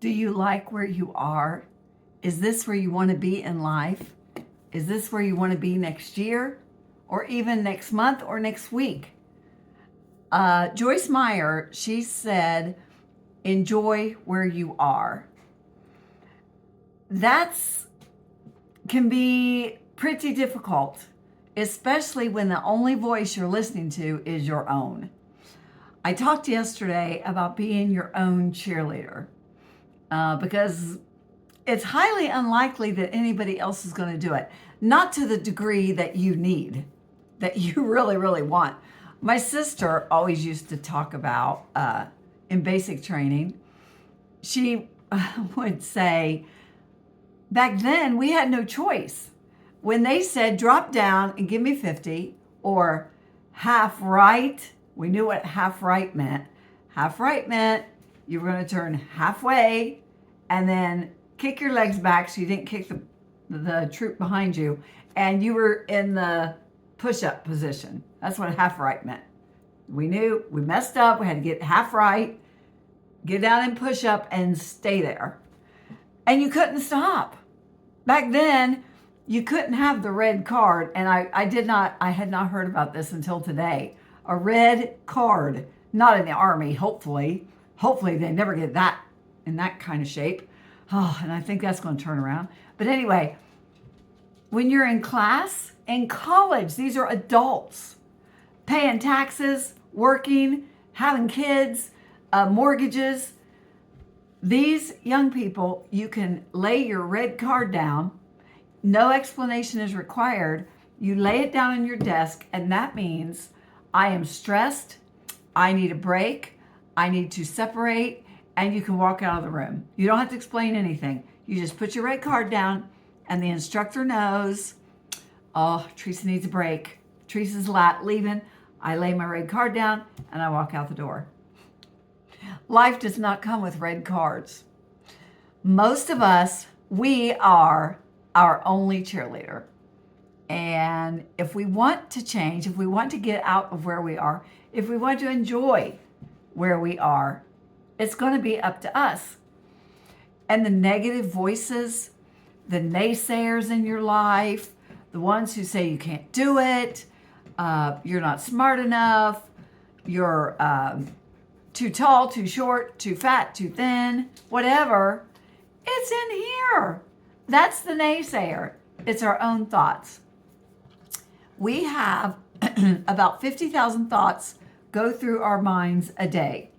Do you like where you are? Is this where you want to be in life? Is this where you want to be next year? Or even next month or next week? Joyce Meyer, she said, enjoy where you are. That's can be pretty difficult, especially when the only voice you're listening to is your own. I talked yesterday about being your own cheerleader because it's highly unlikely that anybody else is going to do it. Not to the degree that you need, that you really, really want. My sister always used to talk about in basic training, she would say, back then we had no choice. When they said drop down and give me 50 or half right, we knew what half right meant. Half right meant you were going to turn halfway and then kick your legs back so you didn't kick the troop behind you, and you were in the push-up position. That's what half right meant. We knew we messed up. We had to get half right, get down and push up and stay there. And you couldn't stop. Back then, you couldn't have the red card. And I had not heard about this until today. A red card, not in the Army, hopefully. Hopefully they never get that in that kind of shape. Oh, and I think that's going to turn around. But anyway, when you're in class, in college, these are adults paying taxes, working, having kids, mortgages. These young people, you can lay your red card down. No explanation is required. You lay it down on your desk, and that means I am stressed. I need a break. I need to separate, and you can walk out of the room. You don't have to explain anything. You just put your red card down, and the instructor knows, oh, Teresa needs a break. Teresa's leaving. I lay my red card down, and I walk out the door. Life does not come with red cards. Most of us, we are our only cheerleader. And if we want to change, if we want to get out of where we are, if we want to enjoy where we are, it's going to be up to us. And the negative voices, the naysayers in your life, the ones who say you can't do it, you're not smart enough, you're too tall, too short, too fat, too thin, whatever, it's in here. That's the naysayer. It's our own thoughts. We have about 50,000 thoughts go through our minds a day.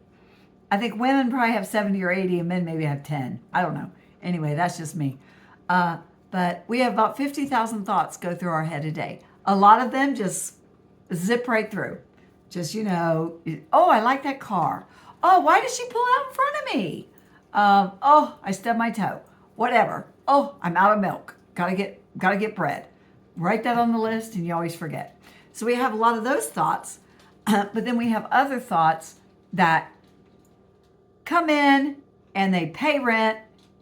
I think women probably have 70 or 80 and men maybe have 10. I don't know. Anyway, that's just me. But we have about 50,000 thoughts go through our head a day. A lot of them just zip right through. Just, oh, I like that car. Oh, why did she pull out in front of me? Oh, I stubbed my toe. Whatever. Oh, I'm out of milk. Gotta get bread. Write that on the list and you always forget. So we have a lot of those thoughts, but then we have other thoughts that come in and they pay rent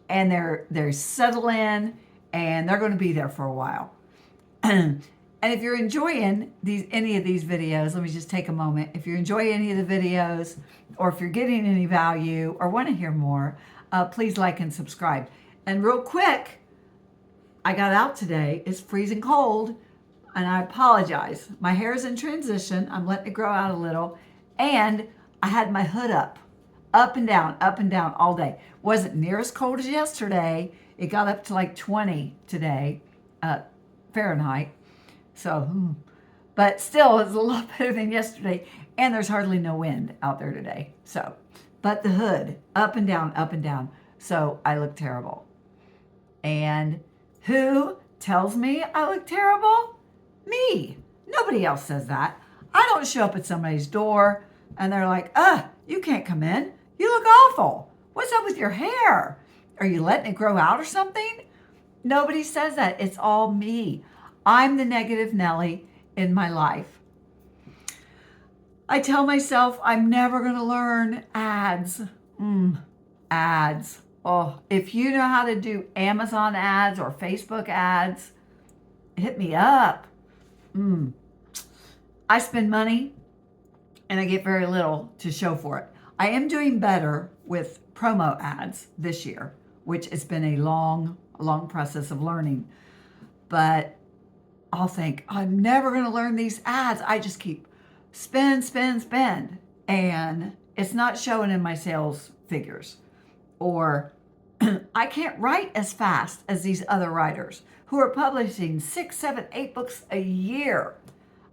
and they're settle in and they're going to be there for a while. And if you're enjoying any of these videos, let me just take a moment. If you enjoy any of the videos, or if you're getting any value or want to hear more, please like and subscribe. And real quick, I got out today. It's freezing cold, and I apologize. My hair is in transition. I'm letting it grow out a little, and I had my hood up and down all day. Wasn't near as cold as yesterday. It got up to like 20 today, Fahrenheit. So, but still, it's a lot better than yesterday. And there's hardly no wind out there today. So, but the hood, up and down. So I look terrible. And who tells me I look terrible? Me. Nobody else says that. I don't show up at somebody's door and they're like, you can't come in. You look awful. What's up with your hair? Are you letting it grow out or something? Nobody says that. It's all me. I'm the negative Nelly in my life. I tell myself I'm never going to learn ads. Ads. Oh, if you know how to do Amazon ads or Facebook ads, hit me up. I spend money and I get very little to show for it. I am doing better with promo ads this year, which has been a long, long process of learning. But I'll think, I'm never going to learn these ads. I just keep spend. And it's not showing in my sales figures. Or I can't write as fast as these other writers who are publishing 6, 7, 8 books a year.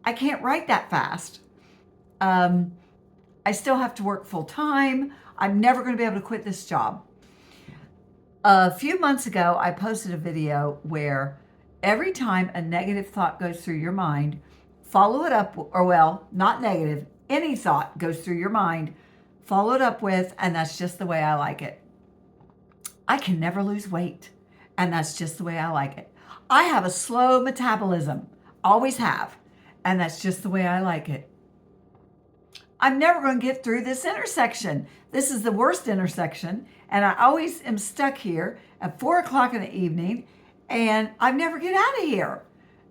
I can't write that fast. I still have to work full time. I'm never going to be able to quit this job. A few months ago, I posted a video where every time a negative thought goes through your mind, follow it up, or well, not negative, any thought goes through your mind, follow it up with, and that's just the way I like it. I can never lose weight, and that's just the way I like it. I have a slow metabolism, always have, and that's just the way I like it. I'm never going to get through this intersection. This is the worst intersection, and I always am stuck here at 4 o'clock in the evening, and I never get out of here.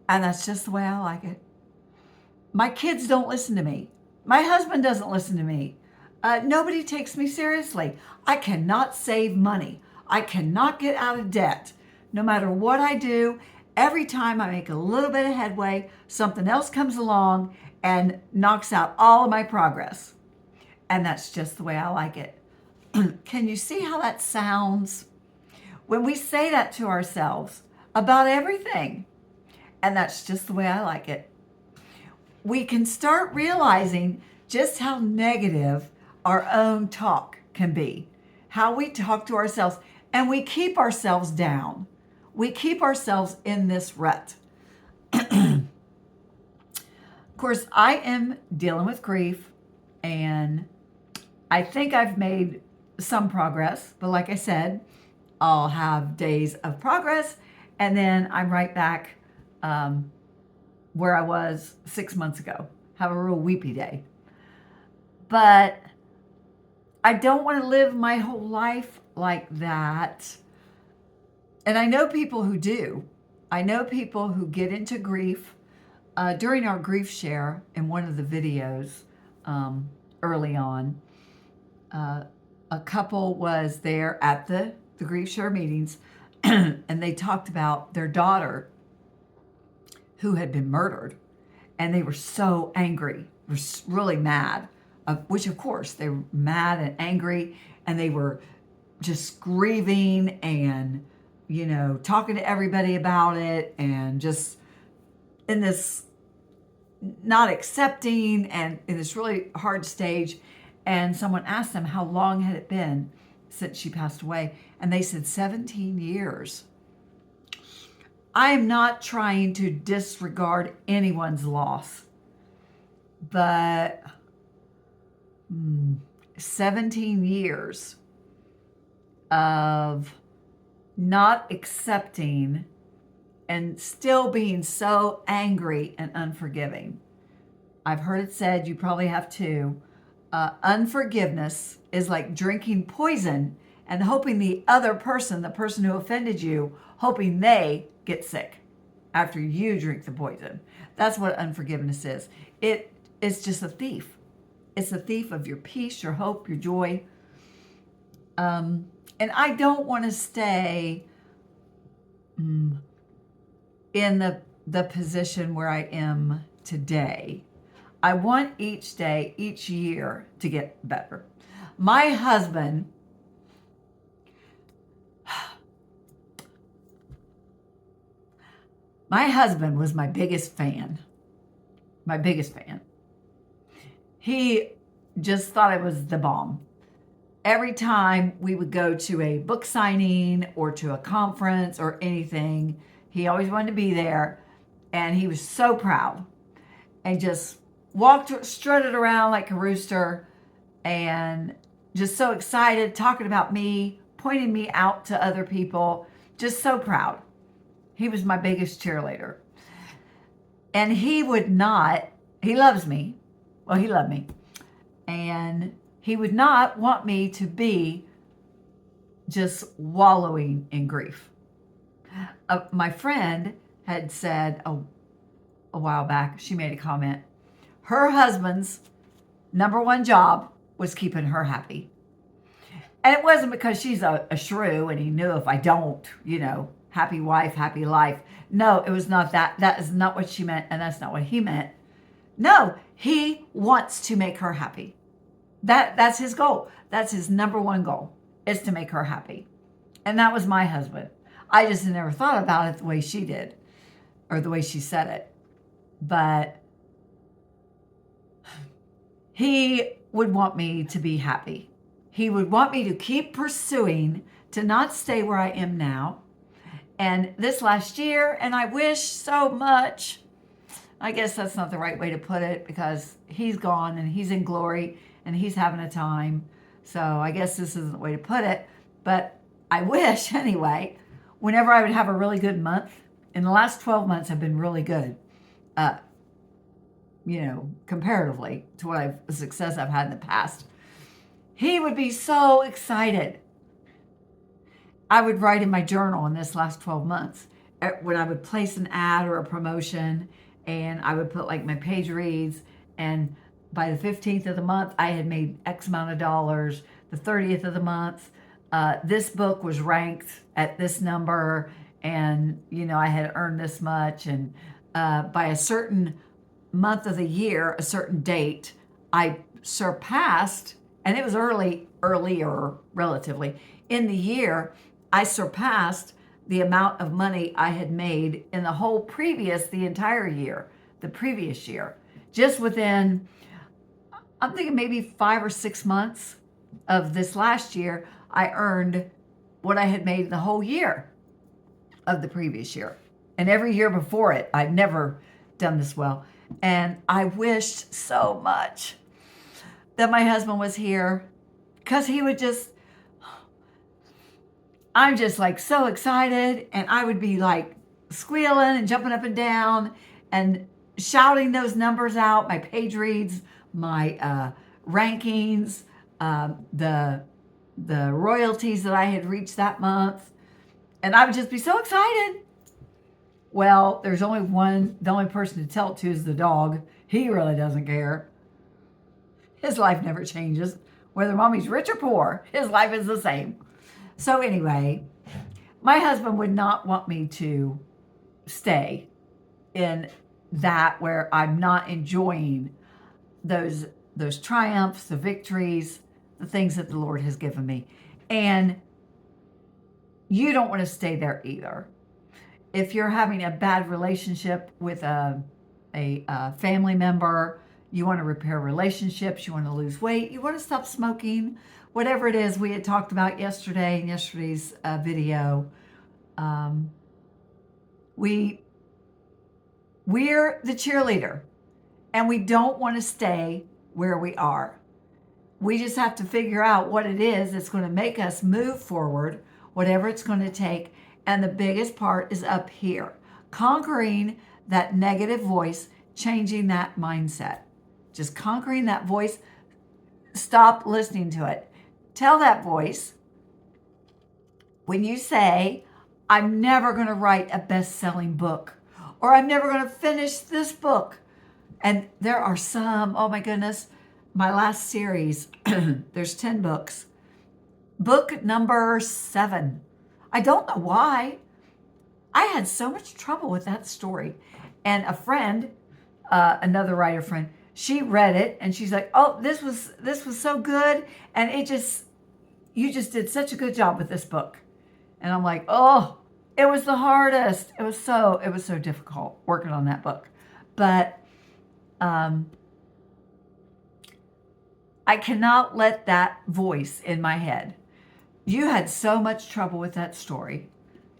And that's just the way I like it. My kids don't listen to me. My husband doesn't listen to me. Nobody takes me seriously. I cannot save money. I cannot get out of debt. No matter what I do, every time I make a little bit of headway, something else comes along and knocks out all of my progress. And that's just the way I like it. Can you see how that sounds? When we say that to ourselves about everything, and that's just the way I like it, we can start realizing just how negative our own talk can be, how we talk to ourselves, and we keep ourselves down. We keep ourselves in this rut. Of course, I am dealing with grief, and I think I've made some progress, but like I said, I'll have days of progress, and then I'm right back where I was 6 months ago. Have a real weepy day. But I don't want to live my whole life like that. And I know people who do. I know people who get into grief. During our grief share in one of the videos early on, a couple was there at the grief share meetings, and they talked about their daughter who had been murdered, and they were so angry, were really mad, which of course they were mad and angry, and they were just grieving and, you know, talking to everybody about it, and just in this not accepting and in this really hard stage. And someone asked them how long had it been since she passed away, and they said 17 years. I am not trying to disregard anyone's loss, but 17 years of not accepting and still being so angry and unforgiving. I've heard it said, you probably have too, unforgiveness is like drinking poison and hoping the other person, the person who offended you, hoping they get sick after you drink the poison. That's what unforgiveness is. It is just a thief. It's a thief of your peace, your hope, your joy. And I don't want to stay in the position where I am today. I want each day, each year to get better. My husband was my biggest fan. My biggest fan. He just thought it was the bomb. Every time we would go to a book signing or to a conference or anything, he always wanted to be there, and he was so proud and just strutted around like a rooster and just so excited, talking about me, pointing me out to other people, just so proud. He was my biggest cheerleader. And he loves me. Well, he loved me. And he would not want me to be just wallowing in grief. My friend had said a while back, she made a comment, her husband's number one job was keeping her happy. And it wasn't because she's a shrew and he knew if I don't, happy wife, happy life. No, it was not that. That is not what she meant, and that's not what he meant. No, he wants to make her happy. That's his goal. That's his number one goal, is to make her happy. And that was my husband. I just never thought about it the way she did, or the way she said it. But he would want me to be happy. He would want me to keep pursuing, to not stay where I am now. And this last year, and I wish so much, I guess that's not the right way to put it, because he's gone and he's in glory and he's having a time. So I guess this isn't the way to put it, but I wish anyway, whenever I would have a really good month, and the last 12 months have been really good, comparatively to the success I've had in the past, he would be so excited. I would write in my journal in this last 12 months, when I would place an ad or a promotion, and I would put like my page reads, and by the 15th of the month, I had made X amount of dollars. The 30th of the month, this book was ranked at this number, and, I had earned this much. And by a certain month of the year, a certain date, I surpassed, and it was earlier relatively, in the year, I surpassed the amount of money I had made in the entire year, the previous year. Just within, I'm thinking maybe 5 or 6 months of this last year, I earned what I had made the whole year of the previous year. And every year before it, I'd never done this well. And I wished so much that my husband was here, because he would I'm just like so excited, and I would be like squealing and jumping up and down and shouting those numbers out, my page reads, my rankings, the royalties that I had reached that month, and I would just be so excited. Well, there's only the only person to tell it to is the dog. He really doesn't care. His life never changes. Whether mommy's rich or poor, his life is the same. So anyway, my husband would not want me to stay in that where I'm not enjoying those triumphs, the victories, the things that the Lord has given me. And you don't want to stay there either. If you're having a bad relationship with a family member, you want to repair relationships, you want to lose weight, you want to stop smoking, whatever it is we had talked about yesterday in yesterday's video, we're the cheerleader, and we don't want to stay where we are. We just have to figure out what it is that's going to make us move forward, whatever it's going to take. And the biggest part is up here, conquering that negative voice, changing that mindset, just conquering that voice. Stop listening to it. Tell that voice, when you say, I'm never going to write a best-selling book, or I'm never going to finish this book. And there are some, oh my goodness, my last series, there's 10 books. Book number 7. I don't know why. I had so much trouble with that story. And a friend, another writer friend, she read it and she's like, oh, this was so good. And you just did such a good job with this book. And I'm like, oh, it was the hardest. It was so difficult working on that book. But I cannot let that voice in my head. You had so much trouble with that story.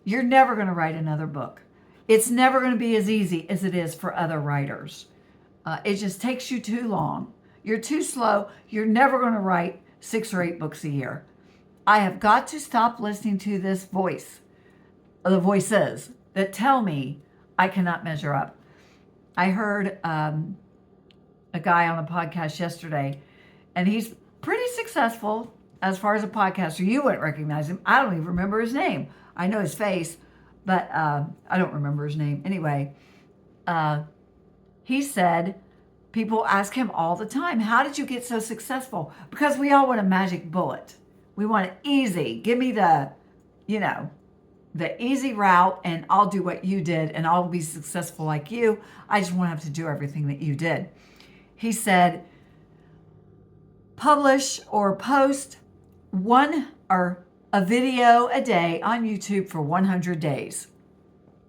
You're never going to write another book. It's never going to be as easy as it is for other writers. It just takes you too long. You're too slow. You're never going to write 6 or 8 books a year. I have got to stop listening to this voice, the voices that tell me I cannot measure up. I heard a guy on a podcast yesterday, and he's pretty successful as far as a podcaster. You wouldn't recognize him. I don't even remember his name. I know his face, but I don't remember his name. Anyway, he said people ask him all the time, how did you get so successful? Because we all want a magic bullet. We want it easy. Give me the, the easy route, and I'll do what you did and I'll be successful like you. I just won't have to do everything that you did. He said, publish or post one or a video a day on YouTube for 100 days.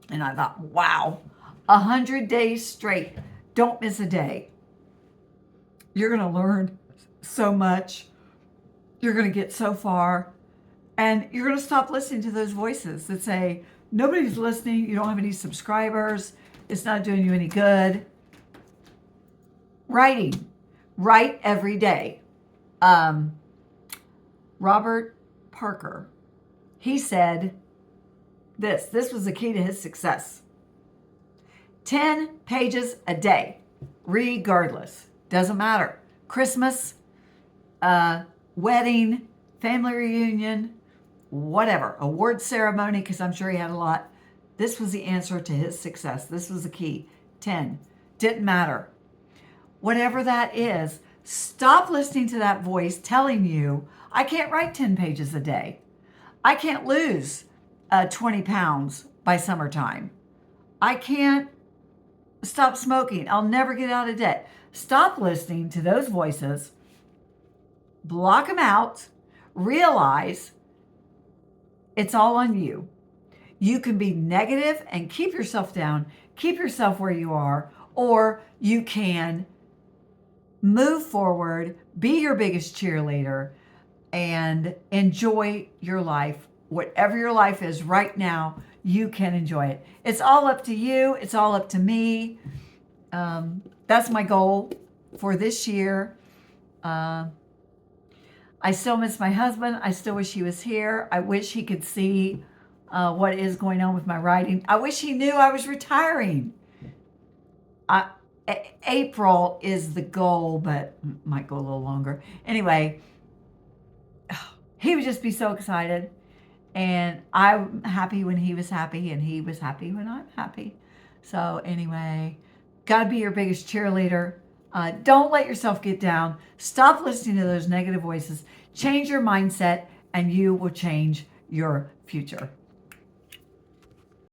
And I thought, wow, 100 days straight. Don't miss a day. You're going to learn so much. You're going to get so far. And you're going to stop listening to those voices that say, nobody's listening. You don't have any subscribers. It's not doing you any good. Writing. Write every day. Robert Parker, he said this was the key to his success. 10 pages a day, regardless. Doesn't matter. Christmas, wedding, family reunion, whatever, award ceremony, because I'm sure he had a lot. This was the answer to his success. This was the key. 10. Didn't matter. Whatever that is, stop listening to that voice telling you, I can't write 10 pages a day. I can't lose 20 pounds by summertime. I can't stop smoking. I'll never get out of debt. Stop listening to those voices. Block them out. Realize it's all on you. You can be negative and keep yourself down, keep yourself where you are, or you can move forward, be your biggest cheerleader, and enjoy your life. Whatever your life is right now, you can enjoy it. It's all up to you. It's all up to me. That's my goal for this year. I still miss my husband. I still wish he was here. I wish he could see what is going on with my writing. I wish he knew I was retiring. April is the goal, but might go a little longer. Anyway, he would just be so excited. And I'm happy when he was happy, and he was happy when I'm happy. So anyway, got to be your biggest cheerleader. Don't let yourself get down. Stop listening to those negative voices. Change your mindset, and you will change your future.